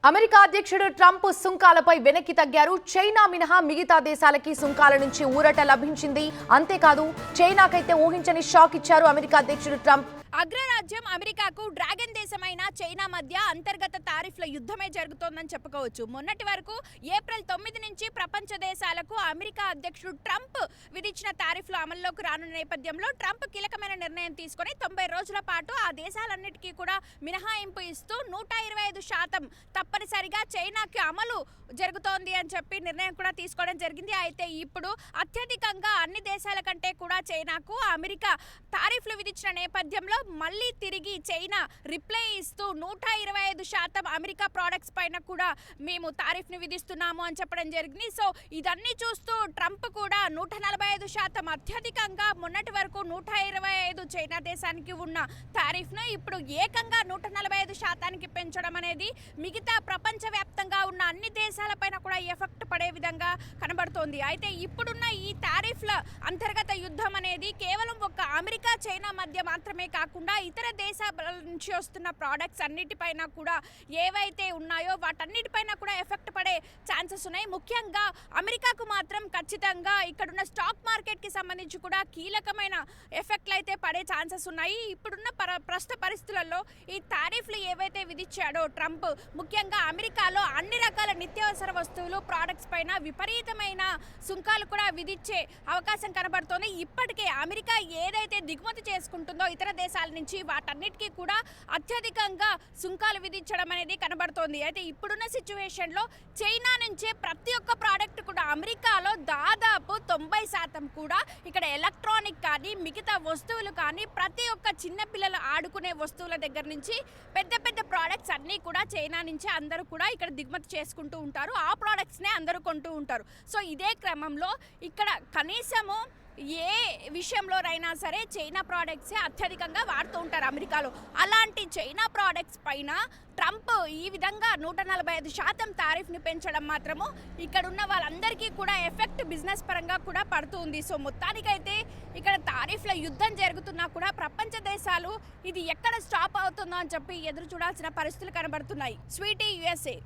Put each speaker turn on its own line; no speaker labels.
America అధ్యక్షుడు Trump సుంకాలపై వెనక్కి తగ్గారు. China మినహా మిగతా దేశాలకి సుంకాల నుంచి ఊరట లభించింది. అంతేకాదు చైనాకైతే ఊహించని షాక్ ఇచ్చారు అమెరికా అధ్యక్షుడు ట్రంప్.
అగ్రరాజ్యం అమెరికాకు డ్రాగన్ దేశమైన చైనా మధ్య అంతర్గత తారిఫ్ల యుద్ధమే జరుగుతోందని చెప్పుకోవచ్చు. మొన్నటి వరకు ఏప్రిల్ 9 నుంచి ప్రపంచ దేశాలకు అమెరికా అధ్యక్షుడు ట్రంప్ విధించిన తారిఫ్లు అమల్లోకి రానున్న నేపథ్యంలో ట్రంప్ కీలకమైన నిర్ణయం తీసుకొని 90 రోజుల పాటు ఆ దేశాలన్నిటికీ కూడా మినహాయింపు ఇస్తూ 125% తప్పనిసరిగా చైనాకి అమలు జరుగుతోంది అని చెప్పి నిర్ణయం కూడా తీసుకోవడం జరిగింది. అయితే ఇప్పుడు అత్యధికంగా అన్ని దేశాల కంటే కూడా చైనాకు అమెరికా తారిఫ్లు విధించిన నేపథ్యంలో మళ్ళీ తిరిగి చైనా రిప్లై ఇస్తూ 125% అమెరికా ప్రోడక్ట్స్ పైన కూడా మేము తారిఫ్ని విధిస్తున్నాము అని చెప్పడం జరిగింది. సో ఇదన్నీ చూస్తూ ట్రంప్ కూడా 145% అత్యధికంగా మొన్నటి వరకు 125 చైనా దేశానికి ఉన్న తారిఫ్ను ఇప్పుడు ఏకంగా 145% పెంచడం అనేది మిగతా ప్రపంచవ్యాప్తంగా ఉన్న అన్ని దేశాలపైన కూడా ఎఫెక్ట్ పడే విధంగా కనబడుతోంది. అయితే ఇప్పుడున్న ఈ తారిఫ్ల అంతర్గత యుద్ధం అనేది కేవలం ఒక అమెరికా చైనా మధ్య మాత్రమే కాకుండా ఇతర దేశాల నుంచి వస్తున్న ప్రోడక్ట్స్ అన్నిటిపైన కూడా ఏవైతే ఉన్నాయో వాటన్నిటిపైన కూడా ఎఫెక్ట్ పడే ఛాన్సెస్ ఉన్నాయి. ముఖ్యంగా అమెరికాకు మాత్రం ఖచ్చితంగా ఇక్కడున్న స్టాక్ మార్కెట్కి సంబంధించి కూడా కీలకమైన ఎఫెక్ట్లు అయితే పడే ఛాన్సెస్ ఉన్నాయి. ఇప్పుడున్న ప్రస్తుత పరిస్థితులలో ఈ తారిఫ్లు ఏవైతే విధించాడో ట్రంప్, ముఖ్యంగా అమెరికాలో అన్ని రకాల నిత్యావసర వస్తువులు ప్రోడక్ట్స్ పైన విపరీతమైన సుంకాలు కూడా విధించే అవకాశం కనబడుతోంది. ఇప్పటికే అమెరికా ఏదైతే దిగుమతి చేసుకుంటుందో ఇతర దేశాల నుంచి వాటన్నిటికీ కూడా అత్యధికంగా సుంకాలు విధించడం అనేది కనబడుతోంది. అయితే ఇప్పుడున్న సిచ్యువేషన్లో చైనా నుంచే ప్రతి ఒక్క ప్రోడక్ట్ కూడా అమెరికాలో దాదాపు 90% కూడా ఇక్కడ ఎలక్ట్రానిక్ కానీ మిగతా వస్తువులు కానీ ప్రతి ఒక్క చిన్నపిల్లలు ఆడుకునే వస్తువుల దగ్గర నుంచి పెద్ద పెద్ద ప్రోడక్ట్స్ అన్నీ కూడా చైనా నుంచే అందరూ కూడా ఇక్కడ దిగుమతి చేసుకుంటూ ఉంటారు. ఆ ప్రోడక్ట్స్నే అందరూ కొంటూ ఉంటారు. సో ఇదే క్రమంలో ఇక్కడ కనీసము ఏ విషయంలోనైనా సరే చైనా ప్రోడక్ట్సే అత్యధికంగా వాడుతూ ఉంటారు అమెరికాలో. అలాంటి చైనా ప్రోడక్ట్స్ పైన ట్రంప్ ఈ విధంగా 145% తారిఫ్ని పెంచడం మాత్రము ఇక్కడ ఉన్న వాళ్ళందరికీ కూడా ఎఫెక్ట్ బిజినెస్ పరంగా కూడా పడుతుంది. సో మొత్తానికైతే ఇక్కడ తారిఫ్ల యుద్ధం జరుగుతున్నా కూడా ప్రపంచ దేశాలు ఇది ఎక్కడ స్టాప్ అవుతుందో అని చెప్పి ఎదురు చూడాల్సిన పరిస్థితులు కనబడుతున్నాయి. Sweetie USA.